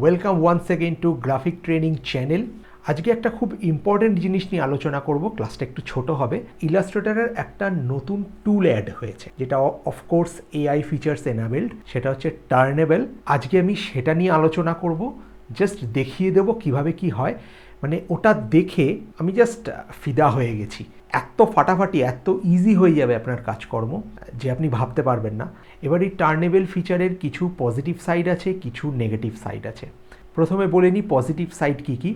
Welcome once again to graphic training channel. আজকে একটা খুব ইম্পর্টেন্ট জিনিস নিয়ে আলোচনা করব। ক্লাসটা একটু ছোট হবে। ইলাস্ট্রেটরের একটা নতুন টুল অ্যাড হয়েছে, যেটা অফকোর্স এআই ফিচার্স এনাবেলড। সেটা হচ্ছে টার্নেবল। আজকে আমি সেটা নিয়ে আলোচনা করব। জাস্ট দেখিয়ে দেবো কিভাবে কি হয়। মানে ওটা দেখে আমি জাস্ট ফিদা হয়ে গেছি। এত ফাটাফাটি, এত ইজি হয়ে যাবে আপনার কাজকর্ম যে আপনি ভাবতে পারবেন না। এবার এই টার্নেবল ফিচারের কিছু পজিটিভ সাইড আছে, কিছু নেগেটিভ সাইড আছে। প্রথমে বলে নিই পজিটিভ সাইড কী কী।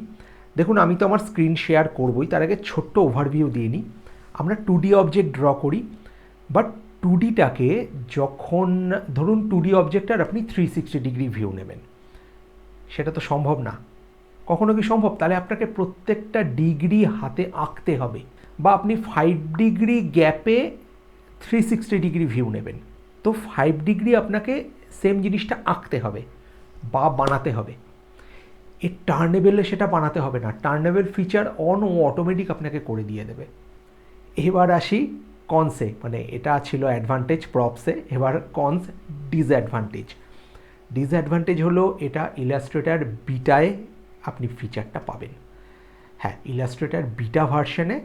দেখুন, আমি তো আমার স্ক্রিন শেয়ার করবই, তার আগে ছোট্ট ওভারভিউ দিয়ে নিই। আমরা 2D অবজেক্ট ড্র করি, বাট 2Dটাকে যখন ধরুন 2D অবজেক্টটার আপনি 360 ডিগ্রি ভিউ নেবেন, সেটা তো সম্ভব না। কখনো কি সম্ভব? তাহলে আপনাকে প্রত্যেকটা ডিগ্রি হাতে আঁকতে হবে, বা আপনি 5 ডিগ্রি গ্যাপে 360 ডিগ্রি ভিউ নেবেন, তো 5 ডিগ্রি আপনাকে সেম জিনিসটা আঁকতে হবে বা বানাতে হবে। এই টার্নেবেলে সেটা বানাতে হবে না। টার্নেবল ফিচার অন ও অটোমেটিক আপনাকে করে দিয়ে দেবে। এবার আসি কনসে, মানে এটা ছিল অ্যাডভান্টেজ প্রপসে। এবার কনস, ডিসঅ্যাডভান্টেজ। ডিসঅ্যাডভান্টেজ হলো এটা ইলাস্ট্রেটর বিটায় আপনি ফিচারটা পাবেন। হ্যাঁ, ইলাস্ট্রেটর বিটা ভার্সনে,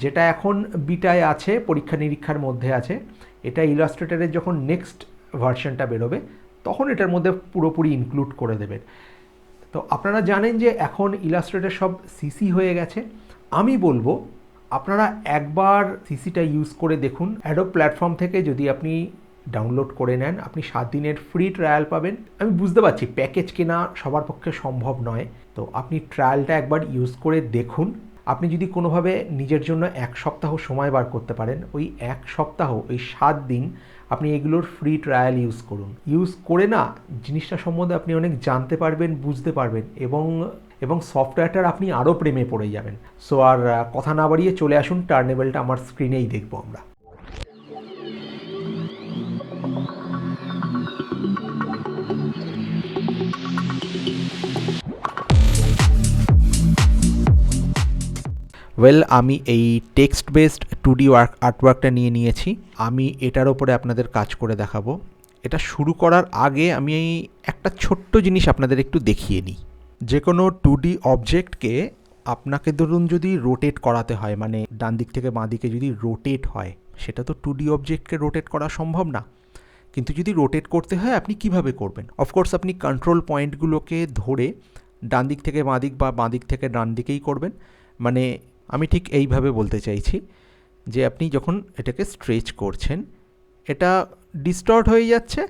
যেটা এখন বিটায় আছে, পরীক্ষা নিরীক্ষার মধ্যে আছে, এটা ইলাস্ট্রেটরের যখন নেক্সট ভার্সনটা বেরোবে তখন এটার মধ্যে পুরোপুরি ইনক্লুড করে দেবেন। তো আপনারা জানেন যে এখন ইলাস্ট্রেটর সব সিসি হয়ে গেছে। আমি বলবো আপনারা একবার সিসিটা ইউজ করে দেখুন। অ্যাডোব প্ল্যাটফর্ম থেকে যদি আপনি ডাউনলোড করে নেন, আপনি 7 দিনের ফ্রি ট্রায়াল পাবেন। আমি বুঝতে পারছি প্যাকেজ কেনা সবার পক্ষে সম্ভব নয়, তো আপনি ট্রায়ালটা একবার ইউজ করে দেখুন। আপনি যদি কোনোভাবে নিজের জন্য 1 সপ্তাহ সময় বার করতে পারেন, ওই 1 সপ্তাহ, ওই 7 দিন আপনি এগুলোর ফ্রি ট্রায়াল ইউজ করুন। ইউজ করে না জিনিসটা সম্বন্ধে আপনি অনেক জানতে পারবেন, বুঝতে পারবেন, এবং সফটওয়্যারটার আপনি আরও প্রেমে পড়ে যাবেন। সো আর কথা না বাড়িয়ে চলে আসুন, টার্নেবলটা আমার স্ক্রিনেই দেখবো আমরা। আমি এই টেক্সট বেসড 2D আর্টওয়ার্কটা নিয়ে নিয়েছি। আমি এটার ওপরে আপনাদের কাজ করে দেখাবো। এটা শুরু করার আগে আমি একটা ছোট্ট জিনিস আপনাদের একটু দেখিয়ে নিই। যে কোনো 2D অবজেক্টকে আপনাকে ধরুন যদি রোটেট করাতে হয়, মানে ডান দিক থেকে বাঁ দিকে যদি রোটেট হয়, সেটা তো 2D অবজেক্টকে রোটেট করা সম্ভব না। কিন্তু যদি রোটেট করতে হয় আপনি কিভাবে করবেন? অফকোর্স আপনি কন্ট্রোল পয়েন্টগুলোকে ধরে ডান দিক থেকে বাঁ দিক বা বাঁ দিক থেকে ডান দিকেই করবেন। মানে আমি ঠিক এইভাবে বলতে চাইছি যে আপনি যখন এটাকে স্ট্রেচ করছেন, এটা ডিস্টর্ট হয়ে যাচ্ছে,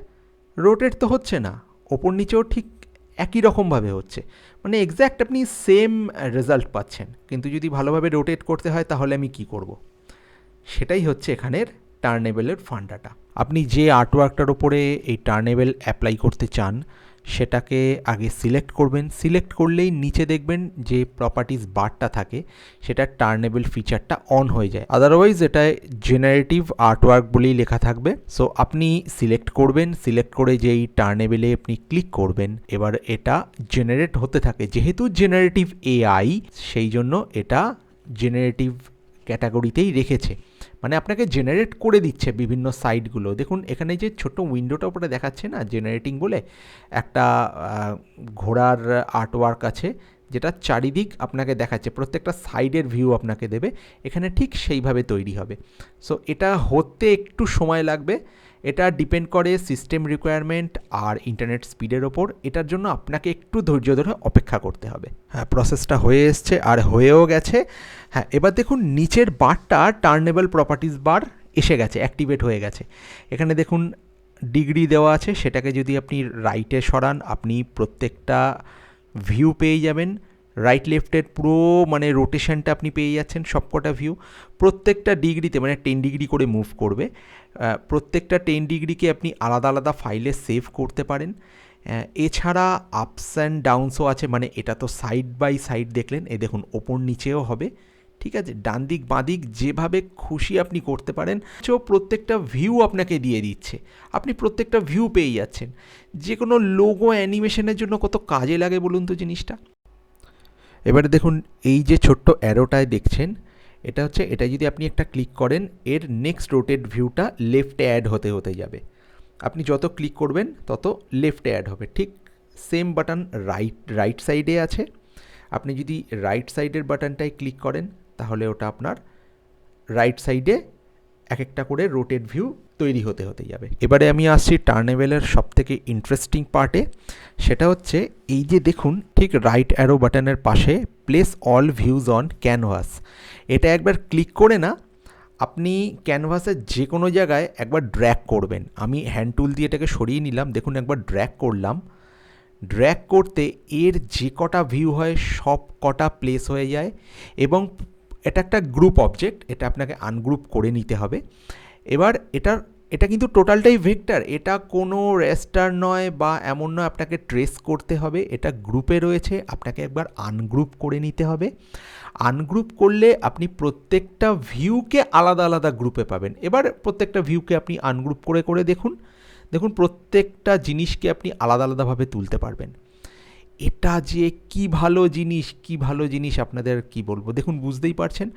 রোটেট তো হচ্ছে না, ওপর নিচেও ঠিক একই রকমভাবে হচ্ছে, মানে এক্স্যাক্ট আপনি সেম রেজাল্ট পাচ্ছেন। কিন্তু যদি ভালোভাবে রোটেট করতে হয় তাহলে আমি কি করব? সেটাই হচ্ছে এখানের টার্নেবলের ফান্ডাটা। আপনি যে আর্টওয়ার্কটার ওপরে এই টার্নেবল অ্যাপ্লাই করতে চান সেটাকে আগে সিলেক্ট করবেন। সিলেক্ট করলেই নিচে দেখবেন যে প্রপার্টিজ বারটা থাকে, সেটা টার্নেবল ফিচারটা অন হয়ে যায়। আদারওয়াইজ এটায় জেনারেটিভ আর্টওয়ার্ক বলেই লেখা থাকবে। সো আপনি সিলেক্ট করবেন, সিলেক্ট করে যেই টার্নেবলে আপনি ক্লিক করবেন, এবার এটা জেনারেট হতে থাকে। যেহেতু জেনারেটিভ এআই, সেই জন্য এটা জেনারেটিভ ক্যাটাগরিতেই রেখেছে, মানে আপনাকে জেনারেট করে দিচ্ছে বিভিন্ন সাইডগুলো। দেখুন এখানে যে ছোট উইন্ডোটা উপরে দেখাচ্ছে না জেনারেটিং বলে, একটা ঘোড়ার আর্টওয়ার্ক আছে যেটা চারিদিক আপনাকে দেখাচ্ছে, প্রত্যেকটা সাইডের ভিউ আপনাকে দেবে। এখানে ঠিক সেইভাবে তৈরি হবে। সো এটা হতে একটু সময় লাগবে। এটা ডিপেন্ড করে সিস্টেম রিকোয়ারমেন্ট আর ইন্টারনেট স্পিডের ওপর। এটার জন্য আপনাকে একটু ধৈর্য ধরে অপেক্ষা করতে হবে। হ্যাঁ, প্রসেসটা হয়ে এসছে আর হয়েও গেছে। হ্যাঁ, এবার দেখুন নিচের বারটা টার্নেবল প্রপার্টিজ বার এসে গেছে, অ্যাক্টিভেট হয়ে গেছে। এখানে দেখুন ডিগ্রি দেওয়া আছে, সেটাকে যদি আপনি রাইটে সরান আপনি প্রত্যেকটা ভিউ পেয়ে যাবেন। রাইট লেফটের পুরো মানে রোটেশনটা আপনি পেয়ে যাচ্ছেন, সবকটা ভিউ প্রত্যেকটা ডিগ্রিতে, মানে 10 ডিগ্রি করে মুভ করবে। প্রত্যেকটা 10 ডিগ্রিকে আপনি আলাদা আলাদা ফাইলে সেভ করতে পারেন। এছাড়া আপস অ্যান্ড ডাউনসও আছে, মানে এটা তো সাইড বাই সাইড দেখলেন, এ দেখুন ওপর নিচেও হবে। ঠিক আছে, ডান দিক বাঁ দিক যেভাবে খুশি আপনি করতে পারেন। তো প্রত্যেকটা ভিউ আপনাকে দিয়ে দিচ্ছে, আপনি প্রত্যেকটা ভিউ পেয়ে যাচ্ছেন। যে কোনো লোগো অ্যানিমেশনের জন্য কত কাজে লাগে বলুন তো জিনিসটা। এবারে দেখুন এই যে ছোট্ট অ্যারোটায় দেখছেন, এটা হচ্ছে, এটা যদি আপনি একটা ক্লিক করেন এর নেক্সট রোটেট ভিউটা লেফটে অ্যাড হতে হতে যাবে। আপনি যত ক্লিক করবেন তত লেফটে অ্যাড হবে, ঠিক সেম বাটন রাইট সাইডে আছে। আপনি যদি রাইট সাইডের বাটনটায় ক্লিক করেন তাহলে ওটা আপনার রাইট সাইডে এক একটা করে রোটেট ভিউ তৈরি হতে যাবে। এবারে আমি আসছি টার্নেবেলের সবথেকে ইন্টারেস্টিং পার্টে, সেটা হচ্ছে এই যে দেখুন ঠিক রাইট অ্যারো বাটনের পাশে place all views on canvas, এটা একবার ক্লিক করে না আপনি ক্যানভাসের যে কোনো জায়গায় একবার ড্র্যাগ করবেন। আমি হ্যান্ড টুল দিয়ে এটাকে সরিয়ে নিলাম, দেখুন একবার ড্র্যাগ করলাম। ড্র্যাগ করতে এর যে কটা ভিউ হয় সব কটা প্লেস হয়ে যায় এবং এটা একটা গ্রুপ অবজেক্ট, এটা আপনাকে আনগ্রুপ করে নিতে হবে। এবার এটা কিন্তু টোটালটাই ভেক্টর, এটা কোনো রেস্টার নয় বা এমন নয় আপনাকে ট্রেস করতে হবে, এটা গ্রুপে রয়েছে, আপনাকে একবার আনগ্রুপ করে নিতে হবে। আনগ্রুপ করলে আপনি প্রত্যেকটা ভিউকে আলাদা আলাদা গ্রুপে পাবেন। এবার প্রত্যেকটা ভিউকে আপনি আনগ্রুপ করে দেখুন প্রত্যেকটা জিনিসকে আপনি আলাদা আলাদাভাবে তুলতে পারবেন। এটা যে কি ভালো জিনিস আপনাদের কি বলবো, দেখুন বুঝতেই পারছেন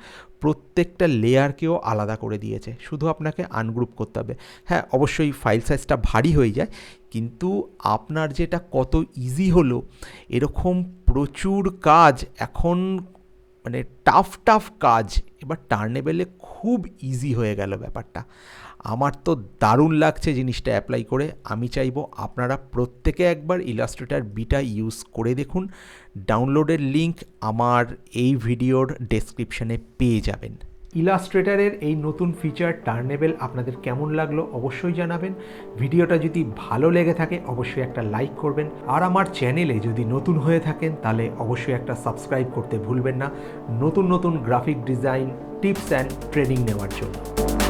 প্রত্যেকটা লেয়ারকেও আলাদা করে দিয়েছে, শুধু আপনাকে আনগ্রুপ করতে হবে। হ্যাঁ অবশ্যই ফাইল সাইজটা ভারী হয়ে যায়, কিন্তু আপনার যেটা কত ইজি হলো, এরকম প্রচুর কাজ এখন মানে টাফ কাজ এবার টার্নেবেলে খুব ইজি হয়ে গেল ব্যাপারটা। আমার তো দারুণ লাগছে জিনিসটা অ্যাপ্লাই করে। আমি চাইবো আপনারা প্রত্যেকে একবার ইলাস্ট্রেটর বিটা ইউজ করে দেখুন। ডাউনলোডের লিঙ্ক আমার এই ভিডিওর ডেসক্রিপশানে পেয়ে যাবেন। ইলাস্ট্রেটরের এই নতুন ফিচার টার্নেবেল আপনাদের কেমন লাগলো অবশ্যই জানাবেন। ভিডিওটা যদি ভালো লেগে থাকে অবশ্যই একটা লাইক করবেন, আর আমার চ্যানেলে যদি নতুন হয়ে থাকেন তাহলে অবশ্যই একটা সাবস্ক্রাইব করতে ভুলবেন না নতুন graphic design tips and training নেওয়ার জন্য।